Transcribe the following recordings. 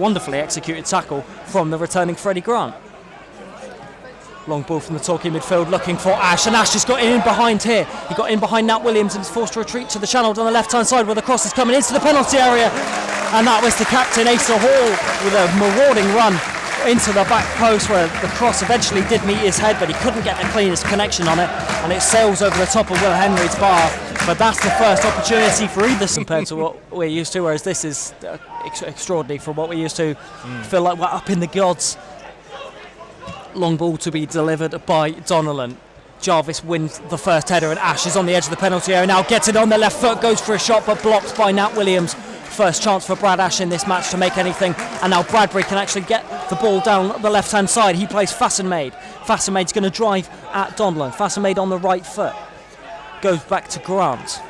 wonderfully executed tackle from the returning Freddie Grant. Long ball from the Torquay midfield looking for Ash, and Ash just got in behind here. He got in behind Nat Williams and is forced to retreat to the channel down the left-hand side where the cross is coming into the penalty area. And that was the captain, Asa Hall, with a marauding run into the back post where the cross eventually did meet his head, but he couldn't get the cleanest connection on it, and it sails over the top of Will Henry's bar. But that's the first opportunity for either compared to what we're used to, whereas this is extraordinary from what we're used to. Feel like we're up in the gods. Long ball to be delivered by Donnellan. Jarvis wins the first header, and Ash is on the edge of the penalty area now, gets it on the left foot, goes for a shot but blocked by Nat Williams. First chance for Brad Ash in this match to make anything, and now Bradbury can actually get the ball down the left hand side. He plays Fassenmaid. Fassenmaid's going to drive at Donnellan. Fassenmaid on the right foot, goes back to Grant.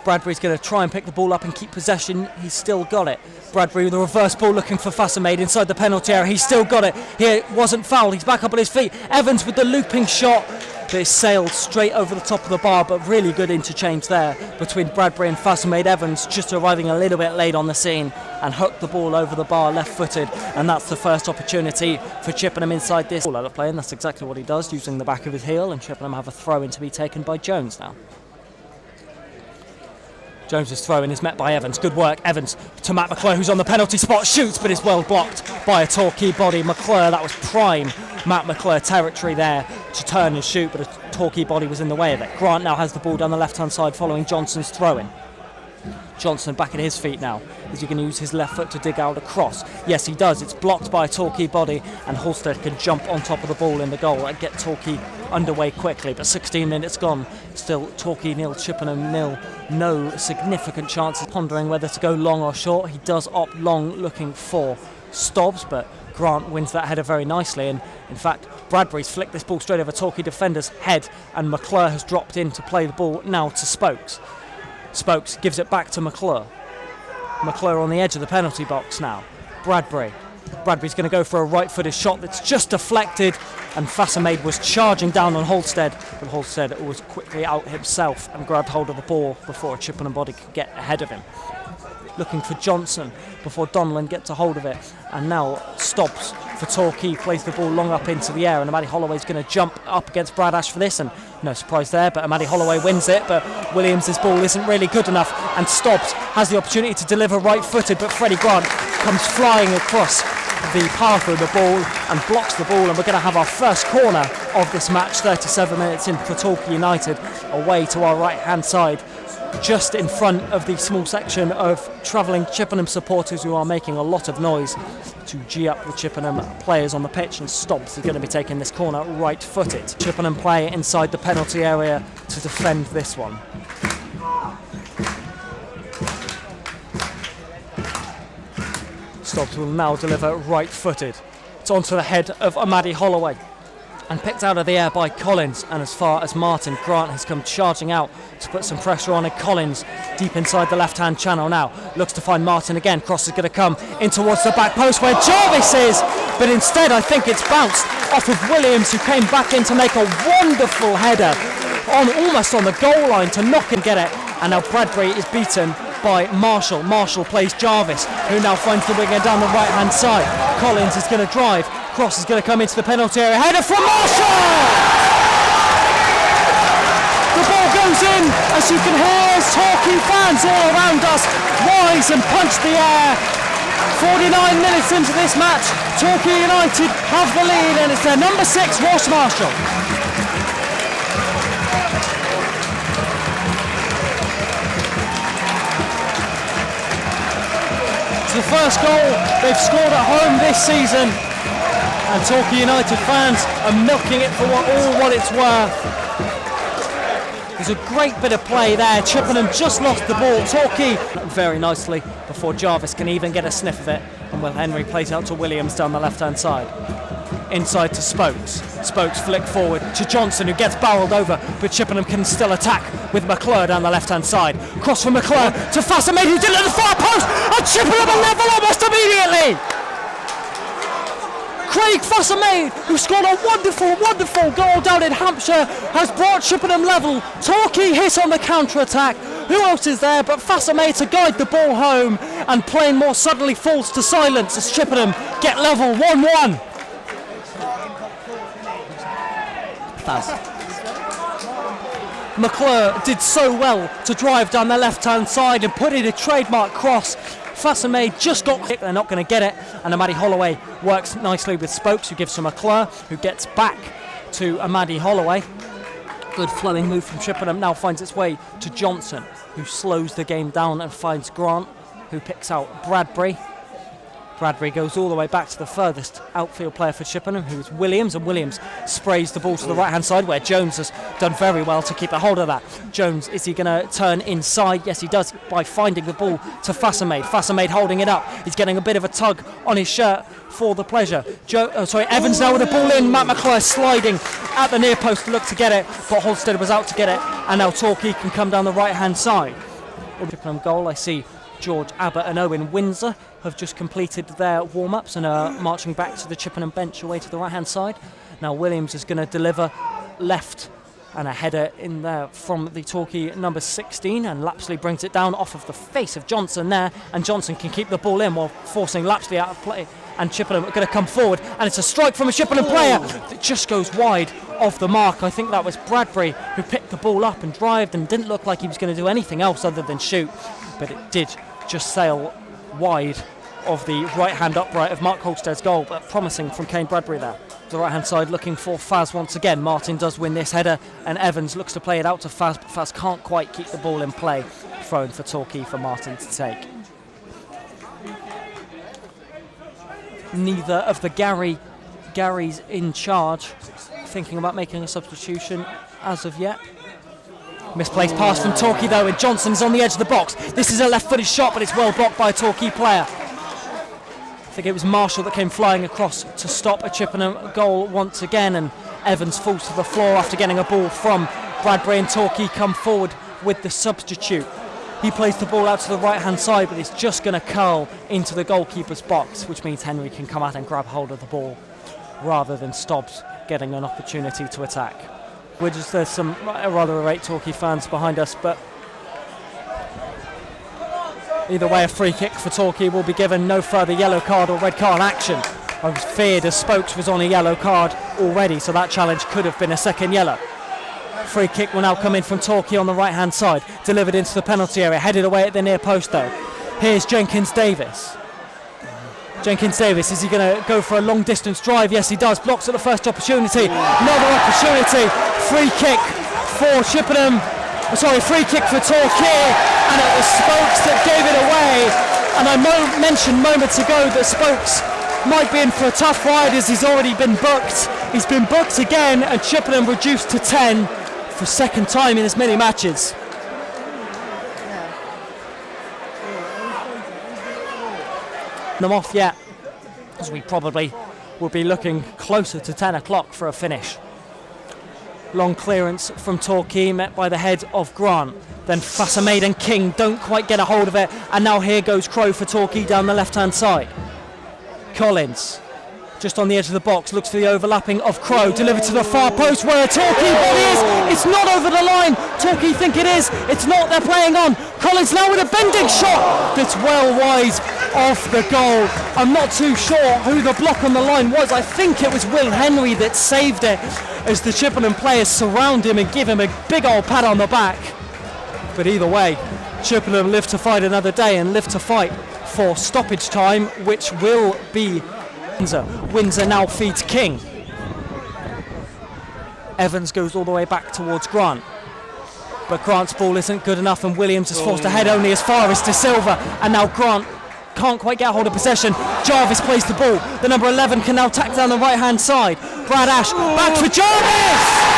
Bradbury's going to try and pick the ball up and keep possession. He's still got it. Bradbury with a reverse ball looking for Fassenmaid inside the penalty area. He's still got it. Here, wasn't fouled. He's back up on his feet. Evans with the looping shot. But it sailed straight over the top of the bar, but really good interchange there between Bradbury and Fassenmaid. Evans just arriving a little bit late on the scene and hooked the ball over the bar left-footed, and that's the first opportunity for Chippenham inside this ball out of play, and that's exactly what he does, using the back of his heel, and Chippenham have a throw-in to be taken by Jones now. Jones's throw-in is met by Evans. Good work, Evans to Matt McClure, who's on the penalty spot, shoots, but is well blocked by a Torquay body. McClure, that was prime Matt McClure territory there to turn and shoot, but a Torquay body was in the way of it. Grant now has the ball down the left-hand side following Johnson's throw-in. Johnson back at his feet now. Is he going to use his left foot to dig out a cross? Yes, he does. It's blocked by a Torquay body, and Halstead can jump on top of the ball in the goal and get Torquay underway quickly. But 16 minutes gone. Still Torquay 0, Chippenham 0. No significant chances. Pondering whether to go long or short. He does opt long, looking for Stobbs, but Grant wins that header very nicely. And in fact, Bradbury's flicked this ball straight over Torquay defender's head, and McClure has dropped in to play the ball now to Spokes. Spokes gives it back to McClure. McClure on the edge of the penalty box now. Bradbury's going to go for a right-footed shot that's just deflected, and Fassenmaid was charging down on Halstead, but Halstead was quickly out himself and grabbed hold of the ball before a Chippenham body could get ahead of him. Looking for Johnson before Donnellan gets a hold of it, and now stops for Torquay, plays the ball long up into the air, and Amadi Holloway's going to jump up against Brad Ash for this, and no surprise there, but Amadi Holloway wins it, but Williams' ball isn't really good enough, and Stobbs has the opportunity to deliver right-footed, but Freddie Grant comes flying across the path of the ball and blocks the ball, and we're going to have our first corner of this match, 37 minutes in for Torquay United, away to our right-hand side, just in front of the small section of travelling Chippenham supporters who are making a lot of noise to gee up the Chippenham players on the pitch, and Stobbs is going to be taking this corner right-footed. Chippenham play inside the penalty area to defend this one. Stobbs will now deliver right-footed. It's onto the head of Amadi Holloway and picked out of the air by Collins, and as far as Martin, Grant has come charging out to put some pressure on it. Collins deep inside the left-hand channel now, looks to find Martin again. Cross is going to come in towards the back post where Jarvis is, but instead I think it's bounced off of Williams, who came back in to make a wonderful header almost on the goal line to knock and get it, and now Bradbury is beaten by Marshall. Marshall plays Jarvis, who now finds the winger down the right-hand side. Collins is going to drive. Cross is going to come into the penalty area. Header from Marshall! The ball goes in, as you can hear, as Torquay fans all around us rise and punch the air. 49 minutes into this match, Torquay United have the lead, and it's their number 6, Ross Marshall. It's the first goal they've scored at home this season, and Torquay United fans are milking it for all what it's worth. There's a great bit of play there. Chippenham just lost the ball. Torquay very nicely before Jarvis can even get a sniff of it, and Will Henry plays out to Williams down the left-hand side. Inside to Spokes. Spokes flick forward to Johnson, who gets barrelled over, but Chippenham can still attack with McClure down the left-hand side. Cross from McClure to Fassenmaid, who did it at the far post, and Chippenham are level almost immediately. Craig Fassenmaid, who scored a wonderful goal down in Hampshire, has brought Chippenham level. Torquay hit on the counter-attack. Who else is there but 𝗏𝗏𝗴𝗵 to guide the ball home, and playing more suddenly falls to silence as Chippenham get level 1-1. McClure did so well to drive down the left-hand side and put in a trademark cross. 𝗏𝗏𝗴𝗵 just got hit, they're not going to get it, and Amadi Holloway works nicely with Spokes, who gives to McClure, who gets back to Amadi Holloway. Good flowing move from Chippenham, now finds its way to Johnson, who slows the game down and finds Grant, who picks out Bradbury. Bradbury goes all the way back to the furthest outfield player for Chippenham, who is Williams, and Williams sprays the ball to the right-hand side, where Jones has done very well to keep a hold of that. Jones, is he going to turn inside? Yes, he does, by finding the ball to 𝗏𝗏𝗴𝗵. 𝗏𝗏𝗴𝗵 holding it up. He's getting a bit of a tug on his shirt for the pleasure. Evans now with the ball in. Matt McClure sliding at the near post to look to get it, but Holstead was out to get it, and now Torquay can come down the right-hand side. Chippenham goal, I see George Abbott and Owen Windsor have just completed their warm-ups and are marching back to the Chippenham bench away to the right-hand side. Now Williams is going to deliver left, and a header in there from the Torquay number 16, and Lapsley brings it down off of the face of Johnson there, and Johnson can keep the ball in while forcing Lapsley out of play, and Chippenham are going to come forward, and it's a strike from a Chippenham player that just goes wide of the mark. I think that was Bradbury who picked the ball up and drived and didn't look like he was going to do anything else other than shoot, but it did just sail wide of the right-hand upright of Mark Holstead's goal, but promising from Kane Bradbury there. The right-hand side looking for Faz once again. Martin does win this header, and Evans looks to play it out to Faz, but Faz can't quite keep the ball in play. Thrown for Torquay for Martin to take. Neither of the Garys in charge thinking about making a substitution as of yet. Misplaced pass from Torquay though, and Johnson's on the edge of the box. This is a left-footed shot, but it's well blocked by a Torquay player. I think it was Marshall that came flying across to stop a Chippenham goal once again, and Evans falls to the floor after getting a ball from Bradbury, and Torquay come forward with the substitute. He plays the ball out to the right-hand side, but it's just going to curl into the goalkeeper's box, which means Henry can come out and grab hold of the ball rather than Stobbs getting an opportunity to attack. There's some rather irate Torquay fans behind us, but either way, a free kick for Torquay will be given. No further yellow card or red card action. I was feared as Spokes was on a yellow card already, so that challenge could have been a second yellow. Free kick will now come in from Torquay on the right-hand side, delivered into the penalty area, headed away at the near post though. Here's Jenkins-Davis. Jenkins-Davis, is he going to go for a long-distance drive? Yes, he does. Blocks at the first opportunity. Another opportunity. Free kick for Chippenham. Free kick for Torquay, and it was Spokes that gave it away. And I mentioned moments ago that Spokes might be in for a tough ride as he's already been booked. He's been booked again, and Chippenham reduced to 10 for second time in as many matches. Them off yet, as we probably will be looking closer to 10 o'clock for a finish. Long clearance from Torquay, met by the head of Grant. Then 𝗏𝗏𝗴𝗵 and King don't quite get a hold of it, and now here goes Crow for Torquay down the left-hand side. Collins, just on the edge of the box, looks for the overlapping of Crow, delivered to the far post where a Torquay body is. It's not over the line. Torquay think it is. It's not. They're playing on. Collins now with a bending shot that's well wide off the goal. I'm not too sure who the block on the line was. I think it was Will Henry that saved it, as the Chippenham players surround him and give him a big old pat on the back. But either way, Chippenham live to fight another day and live to fight for stoppage time, which will be Windsor. Windsor now feeds King. Evans goes all the way back towards Grant, but Grant's ball isn't good enough, and Williams is forced ahead only as far as De Silva, and now Grant can't quite get hold of possession. Jarvis plays the ball. The number 11 can now tack down the right-hand side. Brad Ash back for Jarvis!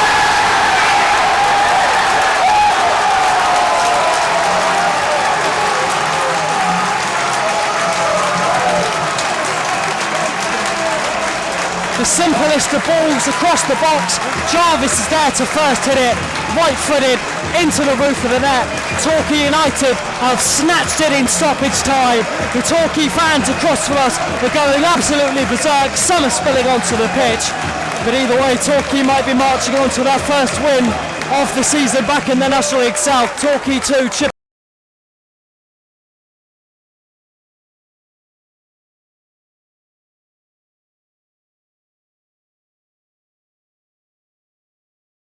The simplest of balls across the box. Jarvis is there to first hit it, right-footed into the roof of the net. Torquay United have snatched it in stoppage time. The Torquay fans across from us are going absolutely berserk. Some are spilling onto the pitch, but either way, Torquay might be marching on to their first win of the season back in the National League South. Torquay 2, Chippenham